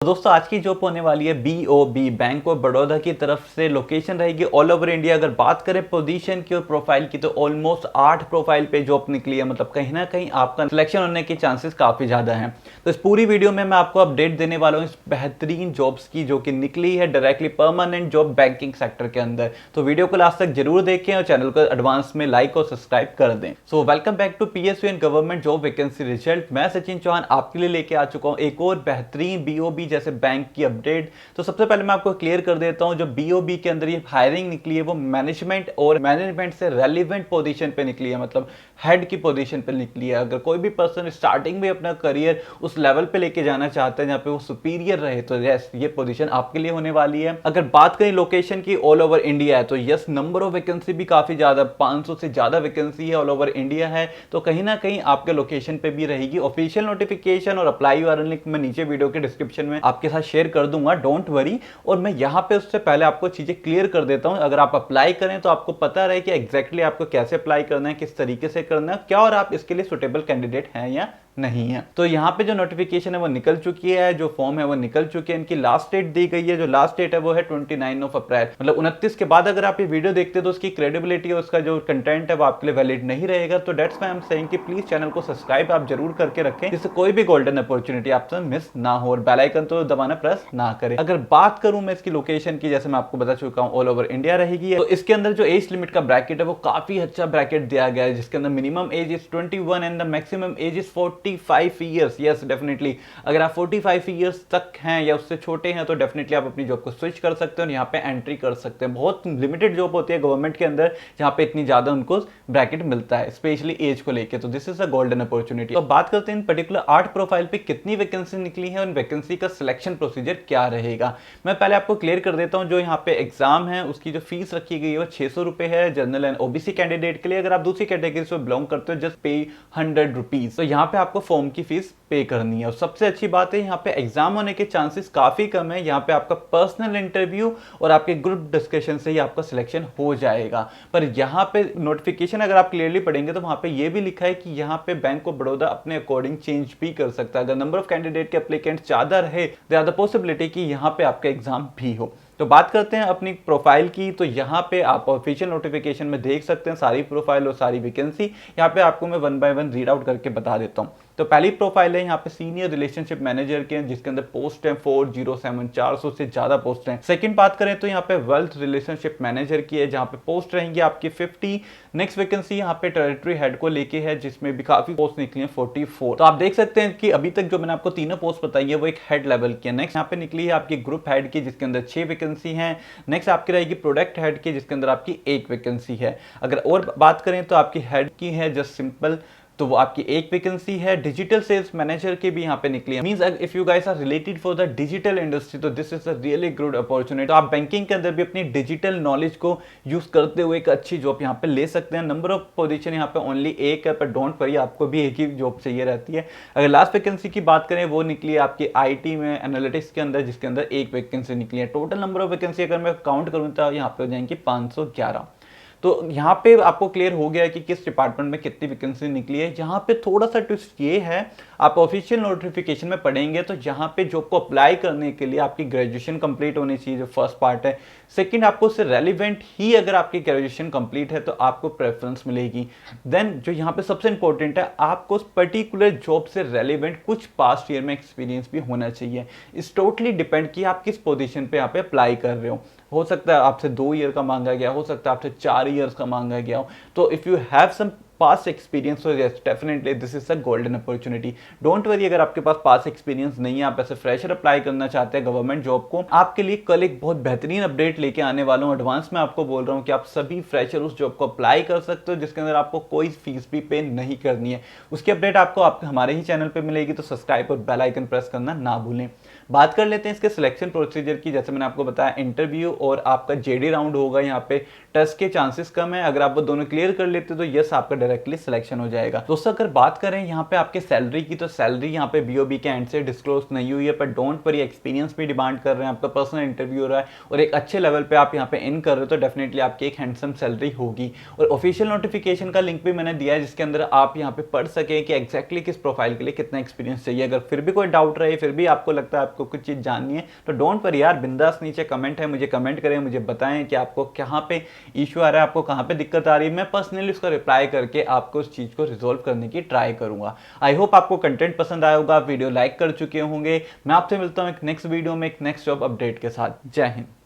तो दोस्तों आज की जॉब होने वाली है बीओबी बैंक ऑफ बड़ौदा की तरफ से। लोकेशन रहेगी ऑल ओवर इंडिया। अगर बात करें पोजीशन की और प्रोफाइल की तो ऑलमोस्ट 8 प्रोफाइल पे जॉब निकली है। मतलब कहीं ना कहीं आपका सिलेक्शन होने के चांसेस काफी ज्यादा हैं। तो इस पूरी वीडियो में मैं आपको अपडेट देने वाला हूँ इस बेहतरीन जॉब्स की जो कि निकली है directly permanent job banking sector के अंदर। तो वीडियो को लास्ट तक जरूर देखें और चैनल को एडवांस में लाइक और सब्सक्राइब कर दें। So welcome back to PSU and government job vacancy result. मैं सचिन चौहान आपके लिए लेके आ चुका हूँ एक और बेहतरीन बीओबी जैसे बैंक की अपडेट। तो सबसे पहले मैं आपको क्लियर कर देता हूं जो बीओबी के अंदर ये हायरिंग निकली है वो मैनेजमेंट और मैनेजमेंट से रेलिवेंट पोजीशन पे निकली है। मतलब हेड की पोजीशन पे निकली है। अगर कोई भी पर्सन स्टार्टिंग में अपना करियर उस लेवल पे लेके जाना चाहता है जहां पे वो सुपीरियर रहे तो यस ये पोजीशन आपके लिए होने वाली है। अगर बात करें लोकेशन की ऑल ओवर इंडिया है तो यस नंबर ऑफ वैकेंसी भी काफी ज्यादा 500 से ज्यादा वैकेंसी है ऑल ओवर इंडिया है। तो कहीं ना कहीं आपके लोकेशन पे भी रहेगी। ऑफिशियल नोटिफिकेशन और अप्लाई यूआरएल लिंक मैं नीचे वीडियो के डिस्क्रिप्शन में आपके साथ शेयर कर दूंगा, डोंट वरी। और मैं यहां पे उससे पहले आपको चीजें क्लियर कर देता हूं। अगर आप अप्लाई करें तो आपको पता रहे कि एग्जैक्टली आपको कैसे अप्लाई करना है, किस तरीके से करना है, क्या और आप इसके लिए सुटेबल कैंडिडेट हैं या नहीं है। तो यहाँ पे जो नोटिफिकेशन है वो निकल चुकी है, जो फॉर्म है वो निकल चुकी है। इनकी लास्ट डेट दी गई है, जो लास्ट डेट है वो है 29 अप्रैल। मतलब 29 के बाद अगर आप ये वीडियो देखते तो उसकी क्रेडिबिलिटी और उसका जो कंटेंट है वो आपके लिए वैलिड नहीं रहेगा। तो dates why I am saying कि प्लीज चैनल को सब्सक्राइब आप जरूर करके रखें जिससे कोई भी गोल्डन अपॉर्चुनिटी आपसे मिस ना हो और बेल आइकन तो दबाना प्रेस ना करें। अगर बात करूं मैं इसकी लोकेशन की, जैसे मैं आपको बता चुका हूं ऑल ओवर इंडिया रहेगी। तो इसके अंदर जो एज लिमिट का ब्रैकेट है वो काफी अच्छा ब्रैकेट दिया गया है जिसके अंदर minimum age is 21 and the maximum age is 45 years. Yes definitely अगर आप 45 ईयर्स तक हैं या उससे छोटे हैं तो डेफिनेटली आप अपनी जॉब को स्विच कर सकते हैं और यहाँ पे एंट्री कर सकते हैं। बहुत लिमिटेड जॉब होती है गवर्नमेंट के अंदर जहाँ पे इतनी ज्यादा उनको ब्रैकेट मिलता है स्पेशली एज को लेकर। तो this is a golden opportunity. तो बात करते हैं इन पर्टिकुलर 8 प्रोफाइल पे कितनी वैकेंसी निकली है और वैकेंसी का सिलेक्शन प्रोसीजर क्या रहेगा। मैं पहले आपको क्लियर कर देता हूं जो यहाँ पे एग्जाम है उसकी जो फीस रखी गई है वो 600 रुपए है जनरल एंड ओबीसी कैंडिडेट के लिए। अगर आप दूसरी कैटेगरी से बिलोंग करते हो जस्ट पे 100 रुपीज। तो यहाँ पे आपको फॉर्म की फीस पे करनी है। और सबसे अच्छी बात है यहाँ पे एग्जाम होने के चांसेस काफी कम है। यहाँ पे आपका पर्सनल इंटरव्यू और आपके ग्रुप डिस्कशन से ही आपका सिलेक्शन हो जाएगा। पर यहाँ पे नोटिफिकेशन अगर आप क्लियरली पढ़ेंगे तो वहां पे ये भी लिखा है कि यहाँ पे बैंक ऑफ बड़ौदा अपने अकॉर्डिंग चेंज भी कर सकता है। अगर नंबर ऑफ कैंडिडेट के एप्लीकेंट ज्यादा रहे देयर आर द पॉसिबिलिटी कि यहाँ पे आपका एग्जाम भी हो। तो बात करते हैं अपनी प्रोफाइल की। तो यहाँ पे आप ऑफिशियल नोटिफिकेशन में देख सकते हैं सारी प्रोफाइल और सारी वैकेंसी। यहाँ पे आपको मैं 1 बाय 1 रीड आउट करके बता देता हूँ। तो पहली प्रोफाइल है यहाँ पे सीनियर रिलेशनशिप मैनेजर के जिसके अंदर पोस्ट है 407 400 से ज्यादा पोस्ट हैं। सेकंड बात करें तो यहाँ पे वेल्थ रिलेशनशिप मैनेजर की है जहाँ पे पोस्ट रहेंगी आपकी 50। नेक्स्ट वैकेंसी यहाँ पे टेरिटरी हेड को लेके है जिसमें भी काफी पोस्ट निकली है 44। तो आप देख सकते हैं कि अभी तक जो मैंने आपको तीनों पोस्ट बताई है वो एक हेड लेवल की है। नेक्स्ट यहाँ पे निकली है आपकी ग्रुप हेड की जिसके अंदर 6 वैकेंसी है। नेक्स्ट आपकी रहेगी प्रोडक्ट हेड की जिसके अंदर आपकी 1 वैकेंसी है। अगर और बात करें तो आपकी हेड की है जस्ट सिंपल तो वो आपकी 1 वैकेंसी है। डिजिटल सेल्स मैनेजर की भी यहाँ पे निकली है। Means if you guys are related for the digital industry तो this is a really good opportunity. तो आप बैंकिंग के अंदर भी अपनी डिजिटल नॉलेज को यूज करते हुए एक अच्छी जॉब यहाँ पे ले सकते हैं। नंबर ऑफ पोजीशन यहाँ पे ओनली 1 है पर डोंट वरी आपको भी एक ही जॉब चाहिए रहती है। अगर लास्ट वैकेंसी की बात करें वो निकली है आपकी IT में एनालिटिक्स के अंदर जिसके अंदर 1 वैकेंसी निकली है। टोटल नंबर ऑफ वैकेंसी अगर मैं काउंट करूँ तो यहाँ पे हो जाएंगी 511। तो यहाँ पे आपको क्लियर हो गया है कि किस डिपार्टमेंट में कितनी वैकेंसी निकली है। यहाँ पे थोड़ा सा ट्विस्ट ये है आप ऑफिशियल नोटिफिकेशन में पढ़ेंगे तो यहाँ पे जॉब को अप्लाई करने के लिए आपकी ग्रेजुएशन कंप्लीट होनी चाहिए जो फर्स्ट पार्ट है। सेकंड आपको उससे रेलिवेंट ही अगर आपकी ग्रेजुएशन कंप्लीट है तो आपको प्रेफरेंस मिलेगी। देन जो यहाँ पे सबसे इंपॉर्टेंट है आपको उस पर्टिकुलर जॉब से रेलिवेंट कुछ पास्ट ईयर में एक्सपीरियंस भी होना चाहिए। इस टोटली डिपेंड कि आप किस पोजीशन पे यहाँ पे अप्लाई कर रहे हो सकता है आपसे 2 ईयर का मांगा गया, हो सकता है आपसे 4 ईयर्स का मांगा गया हो। तो if you have some past experience तो yes definitely this is a golden opportunity. Don't worry अगर आपके पास पास्ट एक्सपीरियंस नहीं है, आप ऐसे फ्रेशर अप्लाई करना चाहते हैं गवर्नमेंट जॉब को, आपके लिए कल एक बहुत बेहतरीन अपडेट लेके आने वाला हूं। एडवांस में आपको बोल रहा हूं कि आप सभी फ्रेशर उस जॉब को अप्लाई कर सकते हो जिसके अंदर आपको कोई फीस भी पे नहीं करनी है। उसकी अपडेट आपको हमारे ही चैनल पर मिलेगी। तो सब्सक्राइब और बेल आइकन प्रेस करना ना भूलें। बात कर लेते हैं इसके सिलेक्शन प्रोसीजर की। जैसे मैंने आपको बताया इंटरव्यू और आपका जेडी राउंड होगा। यहाँ पे टेस्ट के चांसेस कम है। अगर आप वो दोनों क्लियर कर लेते तो यस आपका डायरेक्टली सिलेक्शन हो जाएगा। दोस्तों अगर बात करें यहाँ पे आपके सैलरी की तो सैलरी यहाँ पे बीओबी के एंड से डिस्क्लोज नहीं हुई है पर डोंट वरी एक्सपीरियंस भी डिमांड कर रहे हैं, आपका पर्सनल इंटरव्यू हो रहा है और एक अच्छे लेवल पे आप यहाँ पे इन कर रहे हो तो डेफिनेटली आपकी एक हैंडसम सैलरी होगी। और ऑफिशियल नोटिफिकेशन का लिंक भी मैंने दिया है जिसके अंदर आप यहाँ पे पढ़ सके कि एक्जैक्टली किस प्रोफाइल के लिए कितना एक्सपीरियंस चाहिए। अगर फिर भी कोई डाउट रहे, फिर भी आपको लगता है आपको कुछ चीज़ जाननी है तो डोंट वरी यार, बिंदास नीचे कमेंट है, मुझे कमेंट करें, मुझे बताएं कि आपको कहाँ पे इशू आ रहा है, आपको कहाँ पे दिक्कत आ रही है। मैं पर्सनली उसका रिप्लाई करके आपको उस चीज़ को रिजोल्व करने की ट्राई करूंगा। आई होप आपको कंटेंट पसंद आया होगा, आप वीडियो लाइक कर चुके होंगे। मैं आपसे मिलता हूँ एक नेक्स्ट वीडियो में एक नेक्स्ट जॉब अपडेट के साथ। जय हिंद।